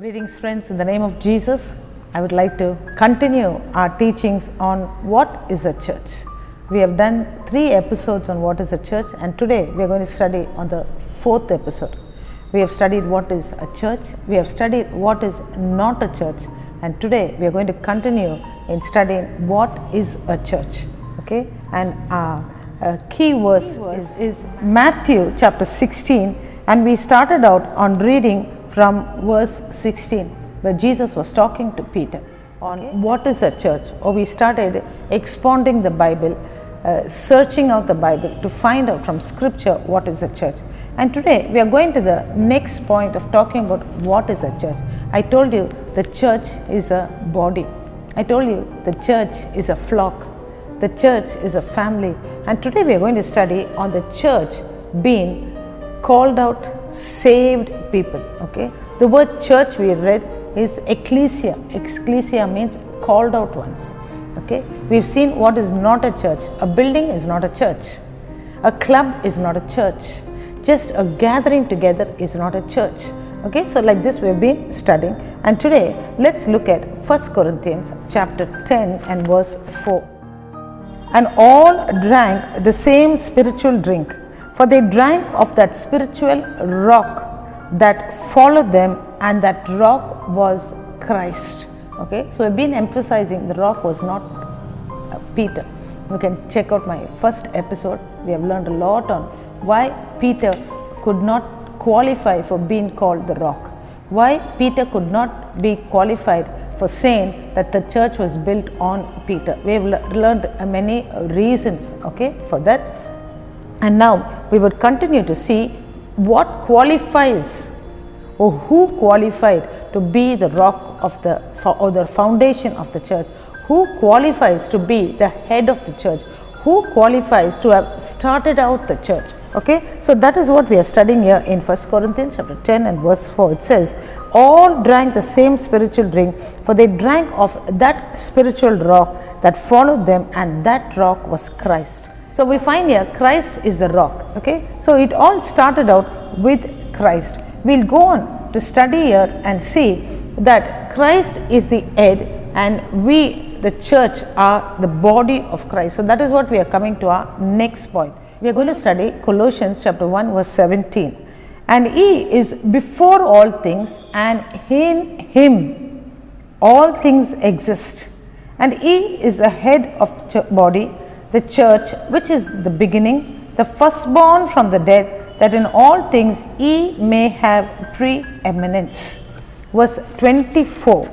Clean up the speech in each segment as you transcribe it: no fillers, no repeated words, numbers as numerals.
Greetings, friends, in the name of Jesus. I would like to continue our teachings on what is a church. We have done 3 episodes on what is a church, and today we are going to study on the 4th episode. We have studied what is a church, we have studied what is not a church, and today we are going to continue in studying what is a church. Okay, and our key verse is Matthew chapter 16, and we started out on reading from verse 16, where Jesus was talking to Peter on what is a church, or we started expounding the Bible, searching out the Bible to find out from scripture what is a church. And today we are going to the next point of talking about what is a church. I told you the church is a body. I told you the church is a flock. The church is a family. And today we are going to study on the church being called out, saved people. Okay, the word church we read is ecclesia. Ecclesia means called out ones. Okay, we've seen what is not a church. A building is not a church. A club is not a church. Just a gathering together is not a church. Okay, so like this we've been studying, and today let's look at 1 Corinthians chapter 10 and verse 4. And all drank the same spiritual drink, for they drank of that spiritual rock that followed them, and that rock was Christ. Okay, so we've been emphasizing the rock was not Peter. You can check out my first episode. We have learned a lot on why Peter could not qualify for being called the rock. Why Peter could not be qualified for saying that the church was built on Peter. We have learned many reasons, okay, for that. And now we would continue to see what qualifies, or who qualified to be the rock of the, or the foundation of the church, who qualifies to be the head of the church, who qualifies to have started out the church. Okay, so that is what we are studying here in 1 Corinthians chapter 10 and verse 4. It says, all drank the same spiritual drink, for they drank of that spiritual rock that followed them, and that rock was Christ. So we find here Christ is the rock. Okay, so it all started out with Christ. We'll go on to study here and see that Christ is the head, and we, the church, are the body of Christ. So that is what we are coming to our next point. We are going to study Colossians chapter 1 verse 17. And he is before all things, and in him all things exist. And he is the head of the body, the church, which is the beginning, the firstborn from the dead, that in all things he may have preeminence. Verse 24,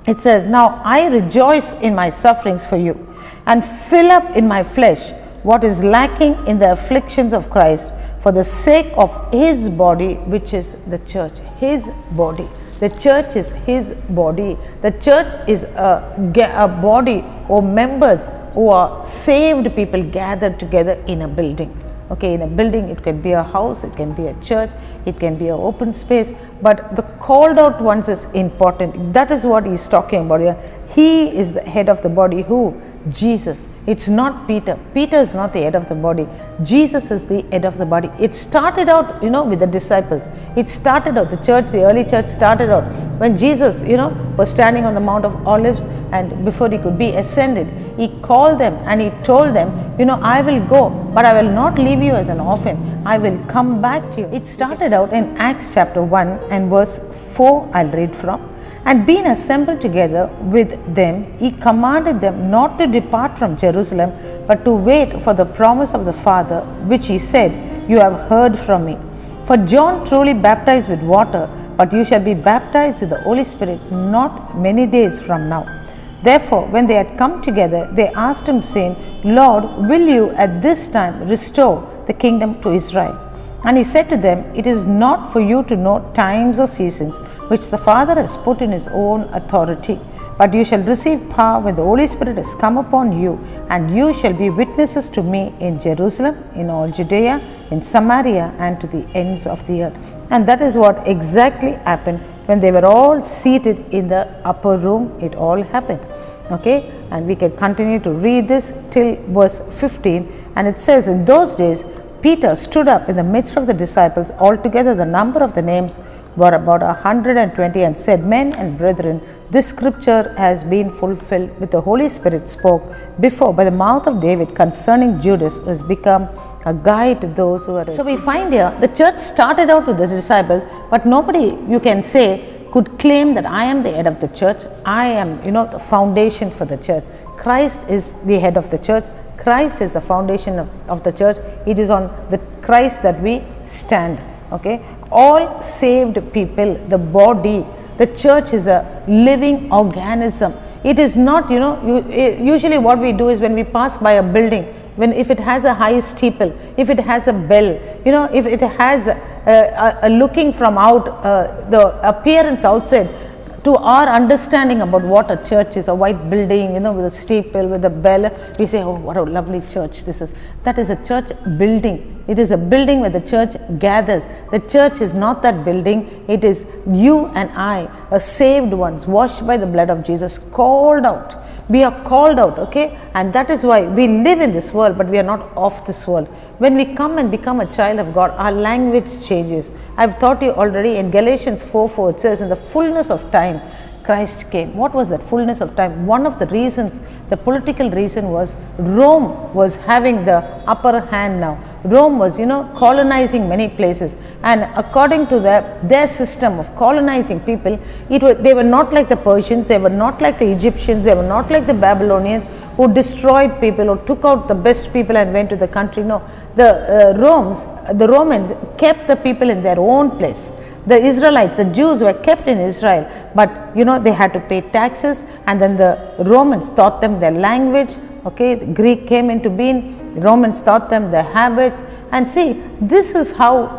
it says, now I rejoice in my sufferings for you, and fill up in my flesh what is lacking in the afflictions of Christ, for the sake of his body, which is the church. His body. The church is his body. The church is a body or members who are saved people gathered together in a building. Okay, in a building it can be a house, it can be a church, it can be an open space, but the called out ones is important. That is what he is talking about here. He is the head of the body. Who? Jesus. It's not Peter. Peter is not the head of the body. Jesus is the head of the body. It started out, with the disciples. It started out, the church, the early church started out when Jesus, was standing on the Mount of Olives, and before he could be ascended, he called them and he told them, I will go, but I will not leave you as an orphan. I will come back to you. It started out in Acts chapter 1 and verse 4, I'll read from. And being assembled together with them, he commanded them not to depart from Jerusalem, but to wait for the promise of the Father, which he said, you have heard from me. For John truly baptized with water, but you shall be baptized with the Holy Spirit not many days from now. Therefore, when they had come together, they asked him, saying, Lord, will you at this time restore the kingdom to Israel? And he said to them, it is not for you to know times or seasons which the Father has put in his own authority, but you shall receive power when the Holy Spirit has come upon you, and you shall be witnesses to me in Jerusalem, in all Judea, in Samaria, and to the ends of the earth. And that is what exactly happened when they were all seated in the upper room. It all happened. Okay, and we can continue to read this till verse 15, and it says, in those days Peter stood up in the midst of the disciples, altogether the number of the names were about 120 and said, Men and brethren, this scripture has been fulfilled which the Holy Spirit spoke before by the mouth of David concerning Judas, who has become a guide to those who are. So we find here the church started out with the disciples, but nobody, you can say, could claim that I am the head of the church. I am, the foundation for the church. Christ is the head of the church. Christ is the foundation of the church. It is on the Christ that we stand. Okay, all saved people, the body, the church is a living organism. It is not, usually what we do is when we pass by a building, if it has a high steeple, if it has a bell, if it has a looking from out, the appearance outside, to our understanding about what a church is, a white building, with a steeple, with a bell, we say, oh, what a lovely church this is. That is a church building. It is a building where the church gathers. The church is not that building. It is you and I, a saved ones, washed by the blood of Jesus, called out. We are called out, okay? And that is why we live in this world, but we are not of this world. When we come and become a child of God, our language changes. I've taught you already in Galatians 4:4, it says, in the fullness of time, Christ came. What was that fullness of time? One of the reasons, the political reason was Rome was having the upper hand now. Rome was, colonizing many places. And according to their system of colonizing people, they were not like the Persians, they were not like the Egyptians, they were not like the Babylonians who destroyed people or took out the best people and went to the country. No, the Romans kept the people in their own place. The Israelites, the Jews were kept in Israel, but they had to pay taxes, and then the Romans taught them their language. Okay, the Greek came into being, the Romans taught them their habits, and see, this is how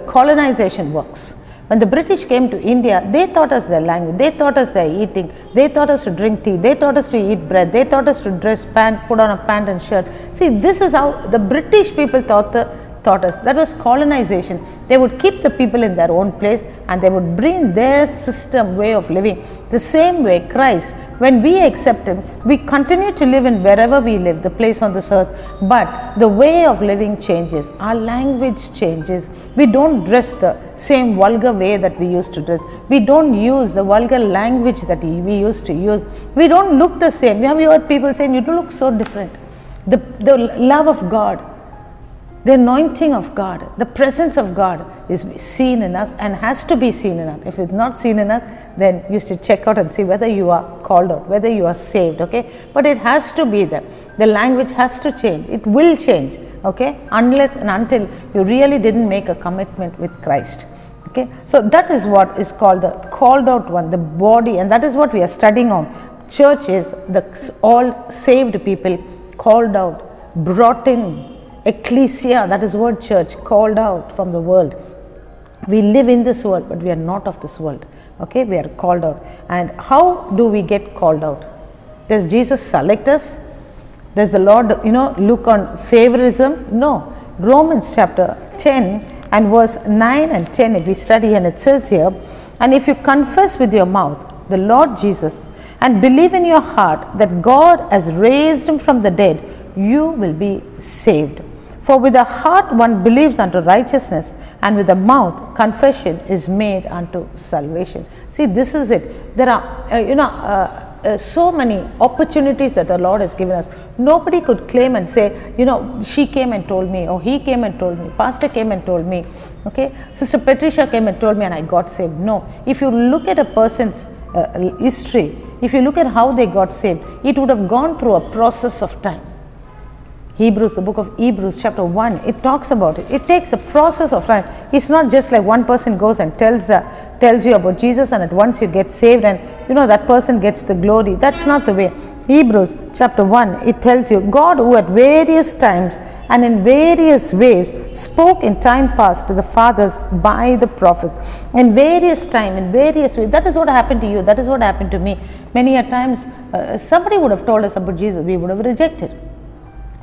colonization works. When the British came to India, they taught us their language, they taught us their eating, they taught us to drink tea, they taught us to eat bread, they taught us to dress put on a pant and shirt. See, this is how the British people taught us. That was colonization. They would keep the people in their own place and they would bring their system, way of living. The same way Christ, when we accept Him, we continue to live in wherever we live, the place on this earth, but the way of living changes, our language changes. We don't dress the same vulgar way that we used to dress. We don't use the vulgar language that we used to use. We don't look the same. Have you heard people saying, you do look so different? The love of God, the anointing of God, the presence of God is seen in us and has to be seen in us. If it's not seen in us, then you should check out and see whether you are called out, whether you are saved, okay? But it has to be there. The language has to change. It will change, okay? Unless and until you really didn't make a commitment with Christ, okay? So that is what is called the called out one, the body, and that is what we are studying on. Church is the all saved people called out, brought in. Ecclesia, that is word church, called out from the world. We live in this world, but we are not of this world. Okay, we are called out. And how do we get called out? Does Jesus select us? Does the Lord, look on favorism? No. Romans chapter 10 and verse 9 and 10, if we study, and it says here, and if you confess with your mouth the Lord Jesus and believe in your heart that God has raised Him from the dead, you will be saved. For with the heart one believes unto righteousness, and with the mouth confession is made unto salvation. See, this is it. There are, so many opportunities that the Lord has given us. Nobody could claim and say, she came and told me, or he came and told me, pastor came and told me, okay, Sister Patricia came and told me and I got saved. No. If you look at a person's history, if you look at how they got saved, it would have gone through a process of time. Hebrews, the book of Hebrews chapter 1, it talks about it. It takes a process of time. It's not just like one person goes and tells you about Jesus and at once you get saved and that person gets the glory. That's not the way. Hebrews chapter 1, it tells you, God who at various times and in various ways spoke in time past to the fathers by the prophets. In various time, in various ways. That is what happened to you. That is what happened to me. Many a times somebody would have told us about Jesus. We would have rejected.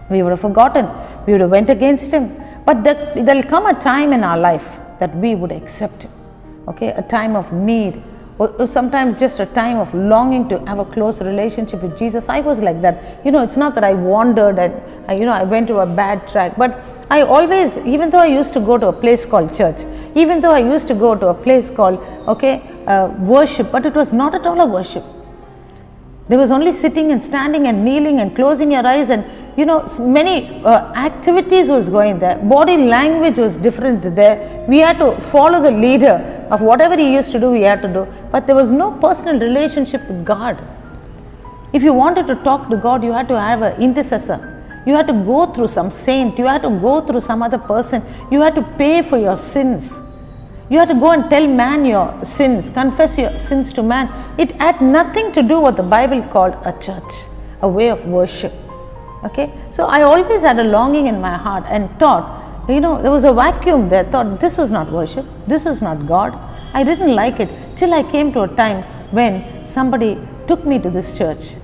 We would have forgotten. We would have went against Him. But there will come a time in our life that we would accept Him. Okay, a time of need. or sometimes just a time of longing to have a close relationship with Jesus. I was like that. It's not that I wandered and I went to a bad track, but I always, even though I used to go to a place called church, even though I used to go to a place called worship, but it was not at all a worship. There was only sitting and standing and kneeling and closing your eyes, and many activities was going there. Body language was different there. We had to follow the leader of whatever he used to do, we had to do. But there was no personal relationship with God. If you wanted to talk to God, you had to have an intercessor. You had to go through some saint. You had to go through some other person. You had to pay for your sins. You had to go and tell man your sins, confess your sins to man. It had nothing to do with what the Bible called a church, a way of worship. Okay, so I always had a longing in my heart and thought, there was a vacuum there. Thought, this is not worship, this is not God. I didn't like it till I came to a time when somebody took me to this church.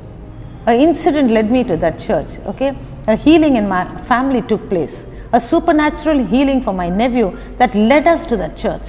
An incident led me to that church. Okay, a healing in my family took place. A supernatural healing for my nephew that led us to that church.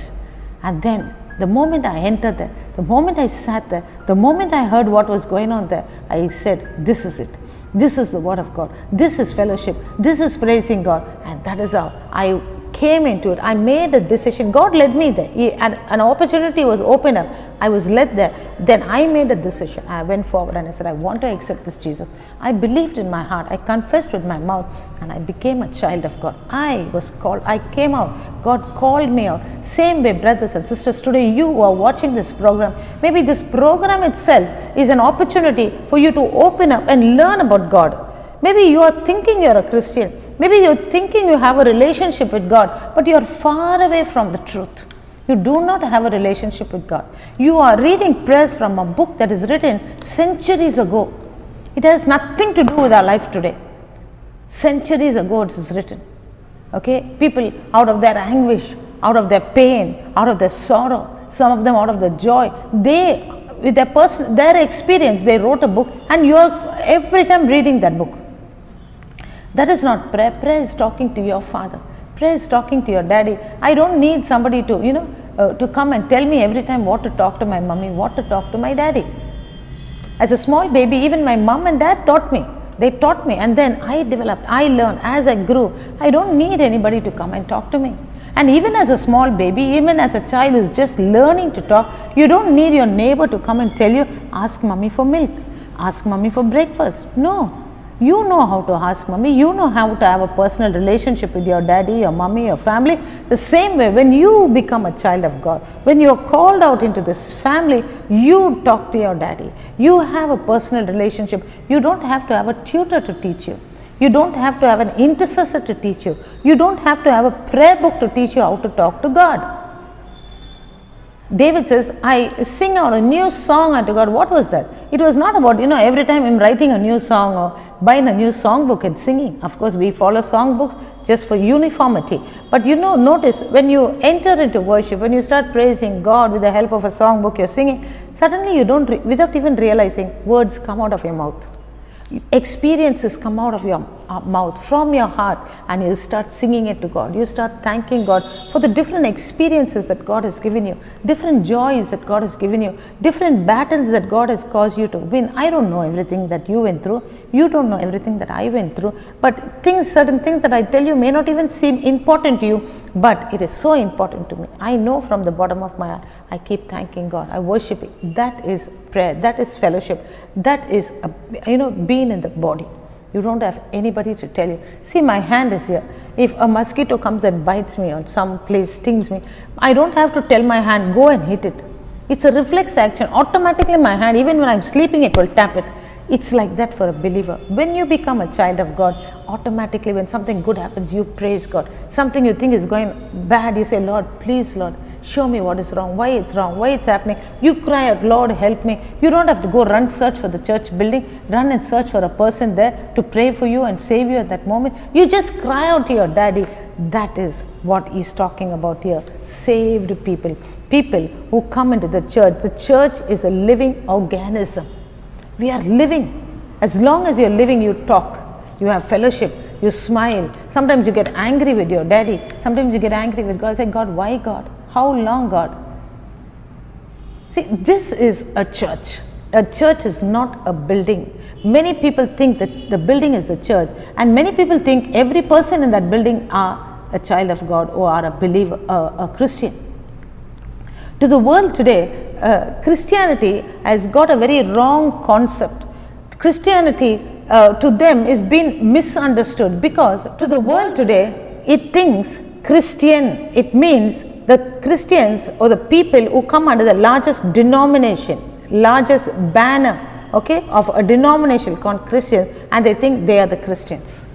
And then the moment I entered there, the moment I sat there, the moment I heard what was going on there, I said, this is it. This is the word of God. This is fellowship. This is praising God. And that is how I came into it. I made a decision. God led me there. An opportunity was opened up. I was led there. Then I made a decision. I went forward and I said, I want to accept this Jesus. I believed in my heart. I confessed with my mouth and I became a child of God. I was called. I came out. God called me out. Same way, brothers and sisters, today you who are watching this program, maybe this program itself is an opportunity for you to open up and learn about God. Maybe you are thinking you're a Christian. Maybe you're thinking you have a relationship with God, but you're far away from the truth. You do not have a relationship with God. You are reading prayers from a book that is written centuries ago. It has nothing to do with our life today. Centuries ago it is written. Okay, people out of their anguish, out of their pain, out of their sorrow, some of them out of their joy, they, with their experience, they wrote a book, and you are every time reading that book. That is not prayer. Prayer is talking to your Father. Prayer is talking to your daddy. I don't need somebody to, to come and tell me every time what to talk to my mummy, what to talk to my daddy. As a small baby, even my mom and dad taught me. They taught me, and then I developed, I learned as I grew. I don't need anybody to come and talk to me. And even as a small baby, even as a child who is just learning to talk, you don't need your neighbor to come and tell you, ask mommy for milk, ask mommy for breakfast. No. You know how to ask mommy, you know how to have a personal relationship with your daddy, your mommy, your family. The same way, when you become a child of God, when you are called out into this family, you talk to your daddy. You have a personal relationship. You don't have to have a tutor to teach you. You don't have to have an intercessor to teach you. You don't have to have a prayer book to teach you how to talk to God. David says, I sing out a new song unto God. What was that? It was not about, every time I'm writing a new song or buying a new songbook and singing. Of course, we follow songbooks just for uniformity. But notice when you enter into worship, when you start praising God with the help of a songbook you're singing, suddenly you don't, without even realizing, words come out of your mouth. Experiences come out of your mouth, from your heart, and you start singing it to God. You start thanking God for the different experiences that God has given you, different joys that God has given you, different battles that God has caused you to win. I don't know everything that you went through. You don't know everything that I went through. But certain things that I tell you may not even seem important to you, but it is so important to me. I know from the bottom of my heart, I keep thanking God. I worship it. That is prayer. That is fellowship. That is, being in the body. You don't have anybody to tell you. See, my hand is here. If a mosquito comes and bites me or some place stings me, I don't have to tell my hand, go and hit it. It's a reflex action. Automatically my hand, even when I'm sleeping, it will tap it. It's like that for a believer. When you become a child of God, automatically when something good happens, you praise God. Something you think is going bad, you say, Lord, please, Lord, show me what is wrong, why it's happening. You cry out, Lord, help me. You don't have to go run search for the church building, run and search for a person there to pray for you and save you at that moment. You just cry out to your daddy. That is what he's talking about here. Saved people. People who come into the church. The church is a living organism. We are living. As long as you're living, you talk. You have fellowship. You smile. Sometimes you get angry with your daddy. Sometimes you get angry with God. Say, God, why God? How long, God? See, this is a church. A church is not a building. Many people think that the building is the church, and many people think every person in that building are a child of God or are a believer, a Christian. To the world today, Christianity has got a very wrong concept. Christianity to them is being misunderstood, because to the world today, it thinks Christian, it means the Christians or the people who come under the largest denomination, largest banner, okay, of a denomination called Christians, and they think they are the Christians.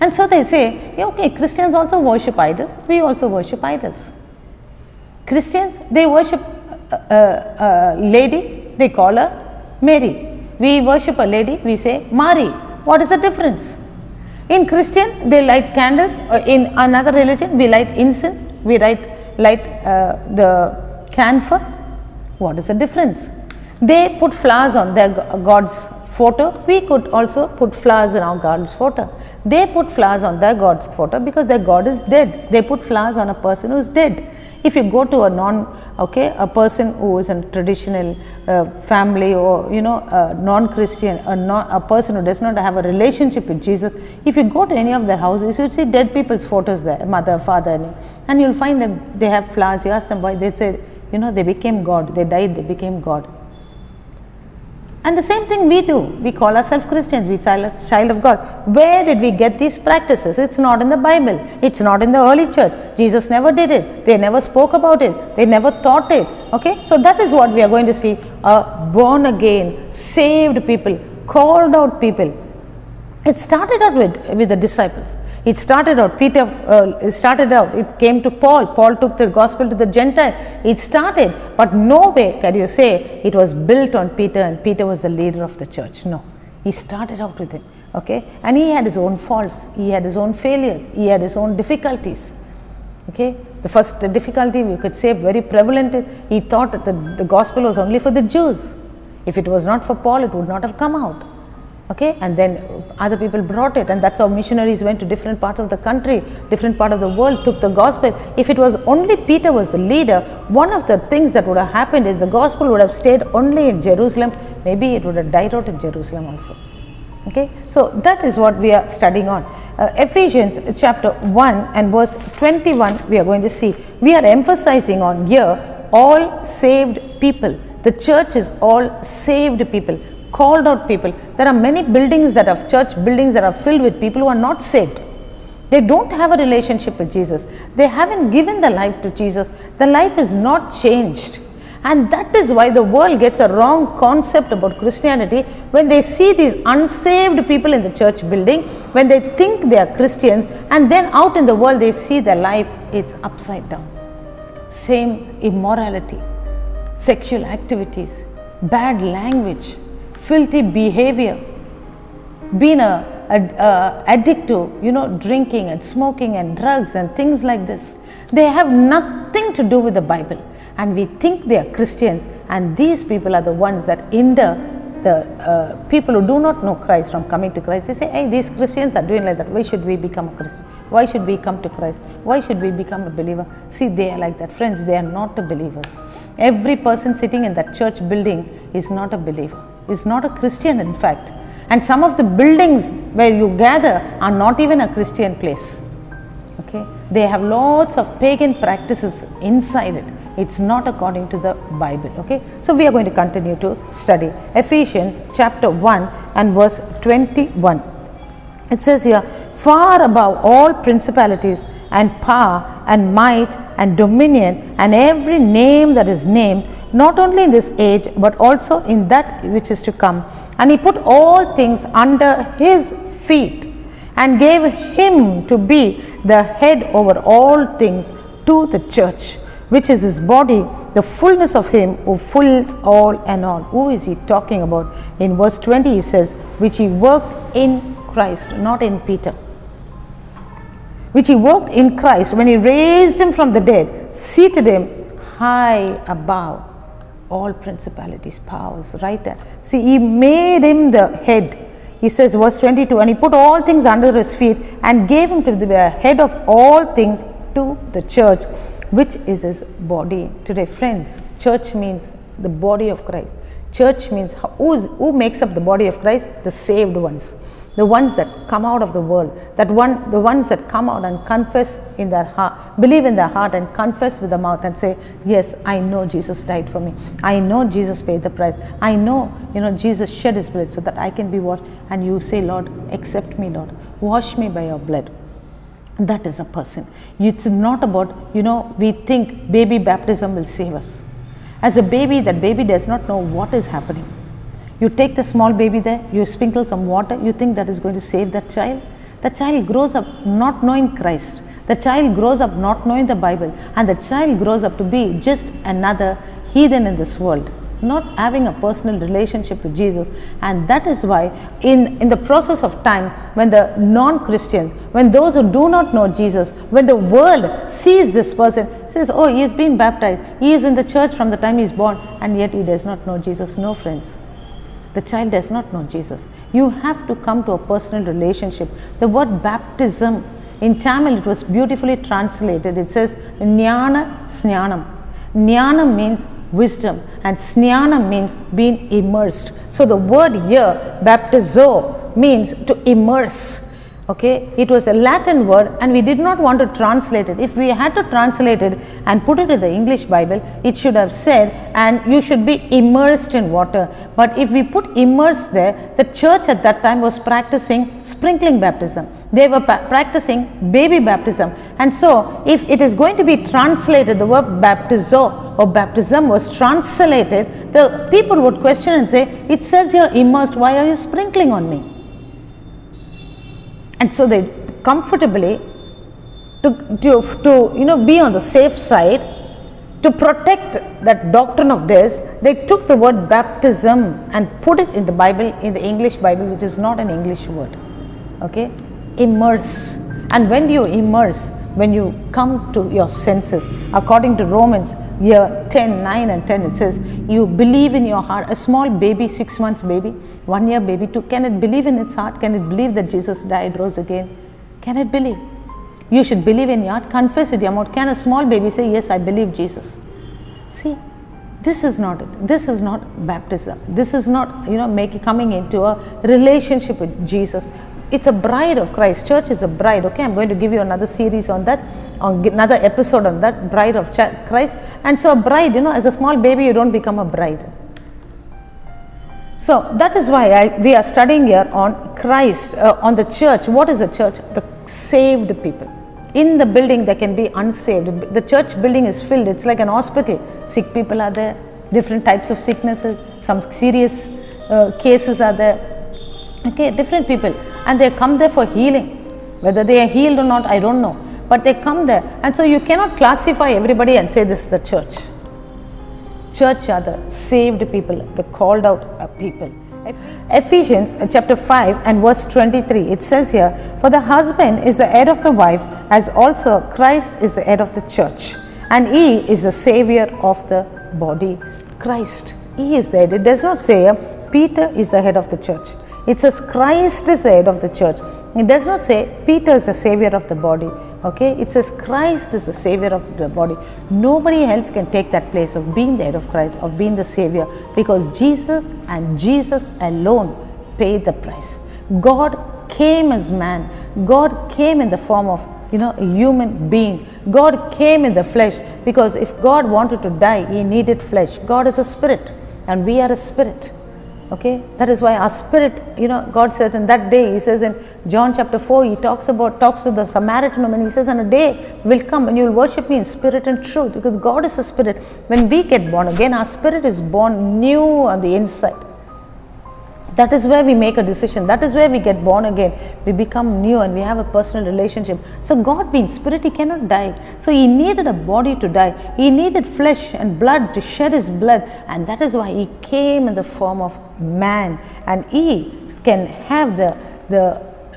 And so they say, yeah, okay, Christians also worship idols, we also worship idols. Christians, they worship a lady, they call her Mary. We worship a lady, we say Mary. What is the difference? In Christian, they light candles. In another religion, we light incense, we light the camphor. What is the difference? They put flowers on their God's photo. We could also put flowers on our God's photo. They put flowers on their God's photo because their God is dead. They put flowers on a person who is dead. If you go to a person who is in traditional family, or non-Christian, a person who does not have a relationship with Jesus, if you go to any of their houses, you see dead people's photos there, mother, father, and you'll find them, they have flowers. You ask them why, they say, they became God, they died, they became God. And the same thing we do. We call ourselves Christians, we child of God. Where did we get these practices? It's not in the Bible. It's not in the early church. Jesus never did it. They never spoke about it. They never taught it. Okay, so that is what we are going to see. Born again, saved people, called out people. It started out with the disciples. It started out, it came to Paul. Paul took the gospel to the Gentile. It started, but no way can you say it was built on Peter and Peter was the leader of the church. No, he started out with him, okay? And he had his own faults, he had his own failures, he had his own difficulties, okay? The difficulty we could say very prevalent, he thought that the gospel was only for the Jews. If it was not for Paul, it would not have come out. Okay, and then other people brought it, and that's how missionaries went to different parts of the country, different part of the world, took the gospel. If it was only Peter was the leader, one of the things that would have happened is the gospel would have stayed only in Jerusalem. Maybe it would have died out in Jerusalem also. Okay, so that is what we are studying on. Ephesians chapter 1 and verse 21, we are going to see. We are emphasizing on here all saved people. The church is all saved people, called out people. There are many buildings that are church buildings that are filled with people who are not saved. They don't have a relationship with Jesus. They haven't given their life to Jesus. The life is not changed. And that is why the world gets a wrong concept about Christianity when they see these unsaved people in the church building, when they think they are Christians, and then out in the world they see their life, it's upside down. Same immorality, sexual activities, bad language, filthy behavior, being addict to drinking and smoking and drugs and things like this. They have nothing to do with the Bible, and we think they are Christians, and these people are the ones that hinder the people who do not know Christ from coming to Christ. They say, hey, these Christians are doing like that, why should we become a Christian? Why should we come to Christ? Why should we become a believer? See, they are like that. Friends, they are not a believer. Every person sitting in that church building is not a believer, is not a Christian in fact. And some of the buildings where you gather are not even a Christian place. Okay, they have lots of pagan practices inside it. It's not according to the Bible. Okay, so we are going to continue to study Ephesians chapter 1 and verse 21. It says here, far above all principalities and power and might and dominion and every name that is named, not only in this age but also in that which is to come. And he put all things under his feet and gave him to be the head over all things to the church, which is his body, the fullness of him who fills all and all. Who is he talking about? In verse 20 he says, which he worked in Christ, not in Peter. Which he worked in Christ when he raised him from the dead, seated him high above all principalities, powers, right there. See, he made him the head. He says, verse 22, and he put all things under his feet and gave him to be the head of all things to the church, which is his body. Today, friends, church means the body of Christ. Church means who makes up the body of Christ? The saved ones. The ones that come out of the world, the ones that come out and confess in their heart, believe in their heart and confess with the mouth and say, yes, I know Jesus died for me. I know Jesus paid the price. I know, Jesus shed his blood so that I can be washed. And you say, Lord, accept me, Lord. Wash me by your blood. That is a person. It's not about, we think baby baptism will save us. As a baby, that baby does not know what is happening. You take the small baby there, you sprinkle some water, you think that is going to save that child. The child grows up not knowing Christ. The child grows up not knowing the Bible. And the child grows up to be just another heathen in this world, not having a personal relationship with Jesus. And that is why in the process of time, when the non-Christians, when those who do not know Jesus, when the world sees this person, says, oh, he has been baptized, he is in the church from the time he is born, and yet he does not know Jesus. No, friends. The child does not know Jesus. You have to come to a personal relationship. The word baptism, in Tamil it was beautifully translated. It says, Jnana Snyanam. Jnana means wisdom and Snyanam means being immersed. So the word here, baptizo, means to immerse. Okay, it was a Latin word and we did not want to translate it. If we had to translate it and put it in the English Bible, it should have said, and you should be immersed in water. But if we put immersed there, the church at that time was practicing sprinkling baptism. They were practicing baby baptism. And so, if it is going to be translated, the word baptizo or baptism was translated, the people would question and say, it says here immersed, why are you sprinkling on me? And so they comfortably, to be on the safe side, to protect that doctrine of this, they took the word baptism and put it in the Bible, in the English Bible, which is not an English word. Okay, immerse. And when you immerse, when you come to your senses, according to Romans here 10, 9 and 10, it says, you believe in your heart. A small baby, 6 months baby, 1 year baby, can it believe in its heart? Can it believe that Jesus died, rose again? Can it believe? You should believe in your heart, confess with your mouth. Can a small baby say, yes, I believe Jesus? See, this is not it. This is not baptism. This is not, coming into a relationship with Jesus. It's a bride of Christ. Church is a bride. Okay, I'm going to give you another series on that, another episode on that, bride of Christ. And so a bride, as a small baby, you don't become a bride. So that is why we are studying here on Christ, on the church. What is the church? The saved people. In the building there can be unsaved. The church building is filled. It's like an hospital. Sick people are there, different types of sicknesses, some serious cases are there. Okay, different people, and they come there for healing. Whether they are healed or not, I don't know, but they come there. And so you cannot classify everybody and say this is the church. Church are the saved people, the called out people. Ephesians chapter 5 and verse 23, it says here, for the husband is the head of the wife, as also Christ is the head of the church, and he is the savior of the body. Christ, he is the head. It does not say Peter is the head of the church. It says Christ is the head of the church. It does not say Peter is the savior of the body. Okay, it says Christ is the savior of the body. Nobody else can take that place of being the head of Christ, of being the savior, because Jesus and Jesus alone paid the price. God came as man. God came in the form of a human being. God came in the flesh, because if God wanted to die, he needed flesh. God is a spirit and we are a spirit. Okay, that is why our spirit, God said in that day, he says in John chapter 4, he talks to the Samaritan woman, he says, on a day will come when you will worship me in spirit and truth, because God is a spirit. When we get born again, our spirit is born new on the inside. That is where we make a decision. That is where we get born again. We become new and we have a personal relationship. So God being spirit, he cannot die. So he needed a body to die. He needed flesh and blood to shed his blood. And that is why he came in the form of man. And he can have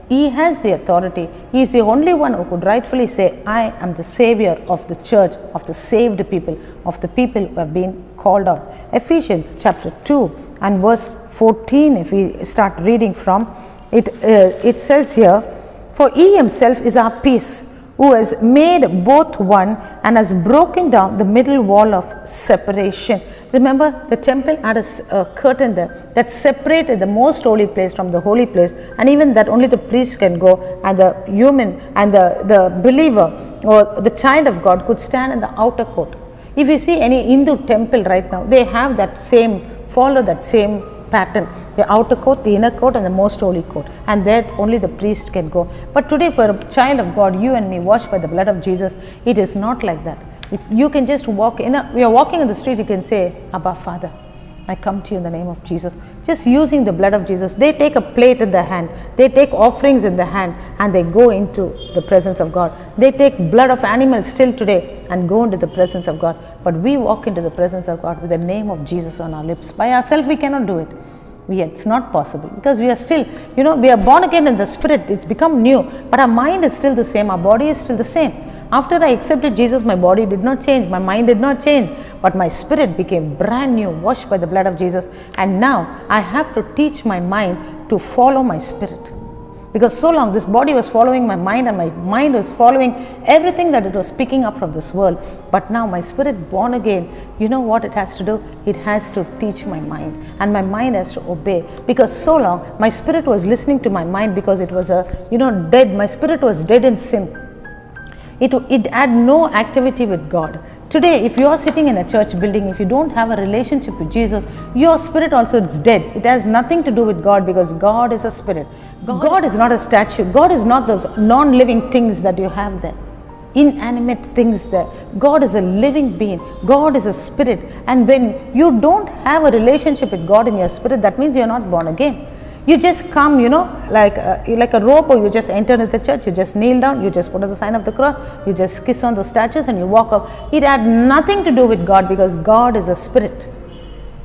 he has the authority. He is the only one who could rightfully say, I am the savior of the church, of the saved people, of the people who have been called out. Ephesians chapter 2 and verse 14, if we start reading from it, it says here, for he himself is our peace, who has made both one and has broken down the middle wall of separation. Remember, the temple had a curtain there that separated the most holy place from the holy place, and even that only the priest can go, and the human and the believer or the child of God could stand in the outer court. If you see any Hindu temple right now, they have that same, follow that same pattern, the outer court, the inner court, and the most holy court, and there only the priest can go. But today, for a child of God, you and me, washed by the blood of Jesus, it is not like that. You can just walk in we are walking in the street, you can say, Abba Father, I come to you in the name of Jesus. Just using the blood of Jesus. They take a plate in the hand, they take offerings in the hand, and they go into the presence of God. They take blood of animals still today and go into the presence of God. But we walk into the presence of God with the name of Jesus on our lips. By ourselves we cannot do it. It's not possible, because we are still, we are born again in the spirit. It's become new, but our mind is still the same, our body is still the same. After I accepted Jesus, my body did not change, my mind did not change, but my spirit became brand new, washed by the blood of Jesus. And now I have to teach my mind to follow my spirit, because so long this body was following my mind, and my mind was following everything that it was picking up from this world. But now my spirit, born again, you know what it has to do? It has to teach my mind, and my mind has to obey, because so long my spirit was listening to my mind, because it was dead. My spirit was dead in sin. It had no activity with God. Today, if you are sitting in a church building, if you don't have a relationship with Jesus, your spirit also is dead. It has nothing to do with God, because God is a spirit. God is not a statue. God is not those non-living things that you have there, inanimate things there. God is a living being. God is a spirit. And when you don't have a relationship with God in your spirit, that means you are not born again. You just come, like a rope, or you just enter into the church, you just kneel down, you just put on the sign of the cross, you just kiss on the statues, and you walk up. It had nothing to do with God, because God is a spirit.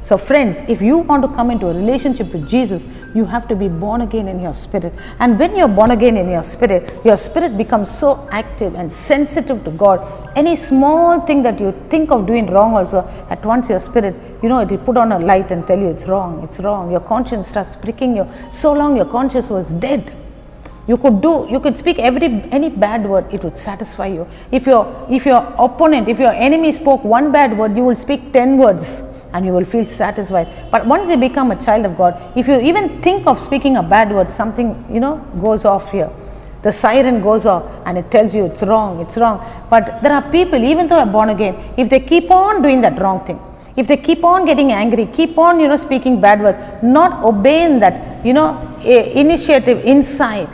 So friends, if you want to come into a relationship with Jesus, you have to be born again in your spirit. And when you're born again in your spirit becomes so active and sensitive to God. Any small thing that you think of doing wrong also, at once your spirit, it will put on a light and tell you it's wrong, it's wrong. Your conscience starts pricking you. So long your conscience was dead. You could speak any bad word, it would satisfy you. If your opponent, if your enemy spoke one bad word, you will speak 10 words. And you will feel satisfied. But once you become a child of God, if you even think of speaking a bad word, something goes off here. The siren goes off and it tells you it's wrong, it's wrong. But there are people, even though they are born again, if they keep on doing that wrong thing, if they keep on getting angry, keep on speaking bad words, not obeying that initiative inside,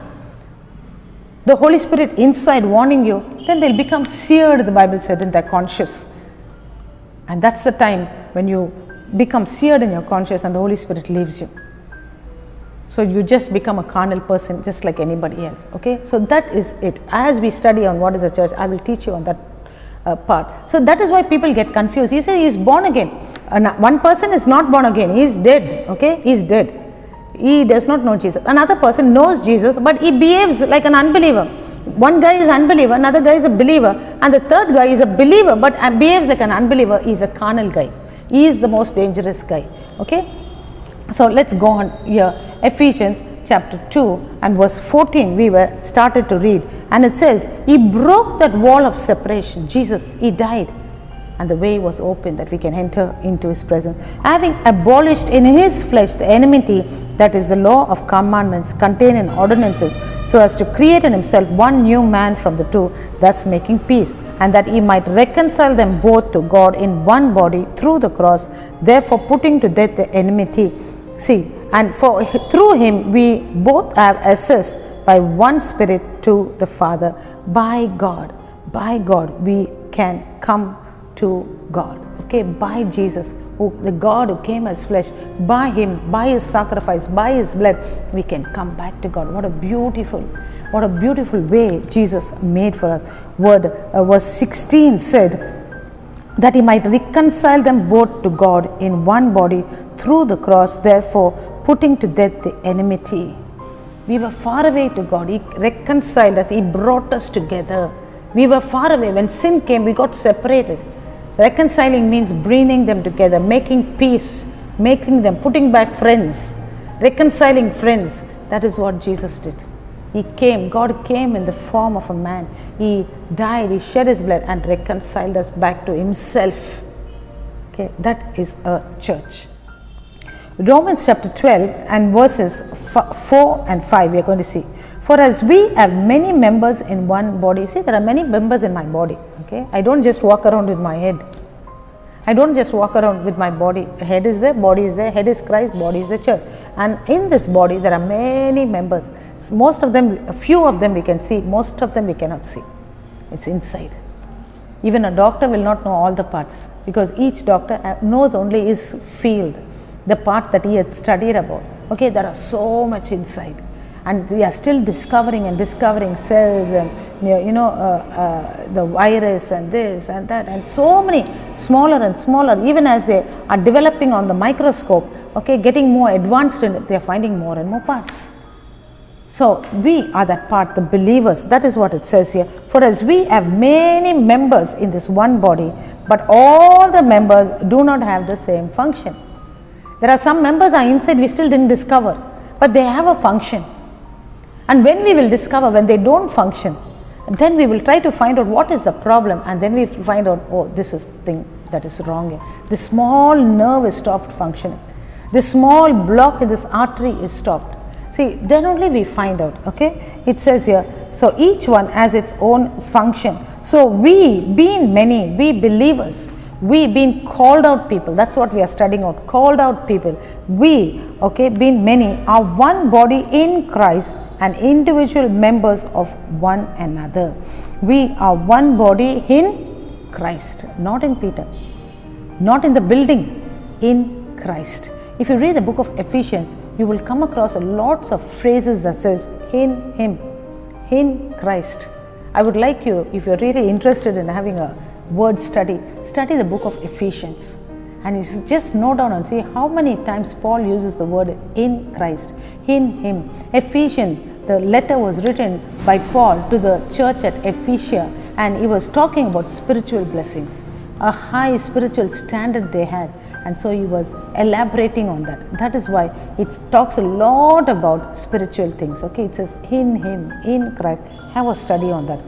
the Holy Spirit inside warning you, then they'll become seared, the Bible said, in their conscience. And that's the time when you become seared in your conscience and the Holy Spirit leaves you. So you just become a carnal person, just like anybody else. Okay, so that is it. As we study on what is a church, I will teach you on that part. So that is why people get confused. He says he is born again. One person is not born again. He is dead. Okay, he is dead. He does not know Jesus. Another person knows Jesus, but he behaves like an unbeliever. One guy is unbeliever, another guy is a believer, and the third guy is a believer but behaves like an unbeliever. He is a carnal guy. He is the most dangerous guy. Okay, so let's go on here. Ephesians chapter 2 and verse 14 we were started to read, and it says, he broke that wall of separation. Jesus, he died, and the way was open that we can enter into his presence, having abolished in his flesh the enmity, that is the law of commandments contained in ordinances, so as to create in himself one new man from the two, thus making peace, and that he might reconcile them both to God in one body through the cross, therefore putting to death the enmity. See, and for through him we both have access by one Spirit to the Father. By God we can come to God. Okay, by Jesus, the God who came as flesh, by him, by his sacrifice, by his blood, we can come back to God. What a beautiful way Jesus made for us. Verse 16 said that he might reconcile them both to God in one body through the cross, therefore putting to death the enmity. We were far away to God. He reconciled us. He brought us together. We were far away. When sin came, we got separated. Reconciling means bringing them together, making peace, putting back friends, reconciling friends. That is what Jesus did. He came, God came in the form of a man. He died, He shed His blood and reconciled us back to Himself. Okay, that is a church. Romans chapter 12 and verses 4 and 5 we are going to see. For as we have many members in one body, see, there are many members in my body. Okay, I don't just walk around with my head. I don't just walk around with my body. Head is there, body is there, head is Christ, body is the church. And in this body there are many members. Most of them, a few of them we can see, most of them we cannot see. It's inside. Even a doctor will not know all the parts, because each doctor knows only his field, the part that he had studied about. Okay, there are so much inside, and we are still discovering cells and the virus and this and that, and so many smaller and smaller. Even as they are developing on the microscope, okay, getting more advanced in it, they are finding more and more parts. So we are that part, the believers. That is what it says here. For as we have many members in this one body, but all the members do not have the same function. There are some members are inside, we still didn't discover, but they have a function. And when we will discover, when they don't function, then we will try to find out what is the problem, and then we find out, oh, this is the thing that is wrong here. The small nerve is stopped functioning. The small block in this artery is stopped. See, then only we find out. Okay, it says here, so each one has its own function. So we, being many, we believers, we being called out people, that's what we are studying out, called out people, we, okay, being many, are one body in Christ and individual members of one another. We are one body in Christ, not in Peter, not in the building, in Christ. If you read the book of Ephesians, you will come across lots of phrases that says in Him, in Christ. I would like you, if you're really interested in having a word study the book of Ephesians, and you just note down and see how many times Paul uses the word in Christ, in Him. Ephesians, the letter was written by Paul to the church at Ephesia, and he was talking about spiritual blessings, a high spiritual standard they had. And so he was elaborating on that. That is why it talks a lot about spiritual things. Okay, it says in Him, in Christ. Have a study on that.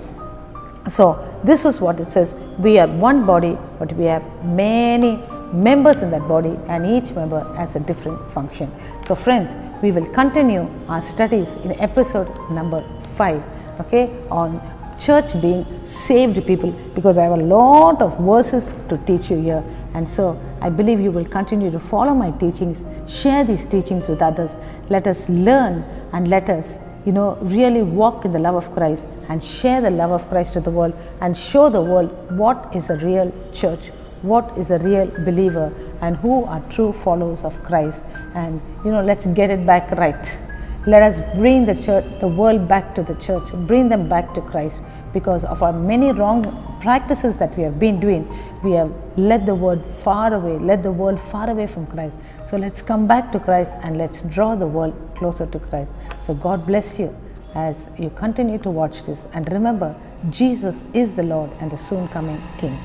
So this is what it says. We are one body, but we have many members in that body, and each member has a different function. So friends, we will continue our studies in episode number 5. Okay, on church being saved people, because I have a lot of verses to teach you here, and so I believe you will continue to follow my teachings, share these teachings with others. Let us learn, and let us really walk in the love of Christ and share the love of Christ to the world, and show the world what is a real church, what is a real believer, and who are true followers of Christ. And let's get it back right. Let us bring the church, the world back to the church, bring them back to Christ. Because of our many wrong practices that we have been doing, we have led the world far away from Christ. So let's come back to Christ, and let's draw the world closer to Christ. So God bless you as you continue to watch this, and remember, Jesus is the Lord and the soon coming King.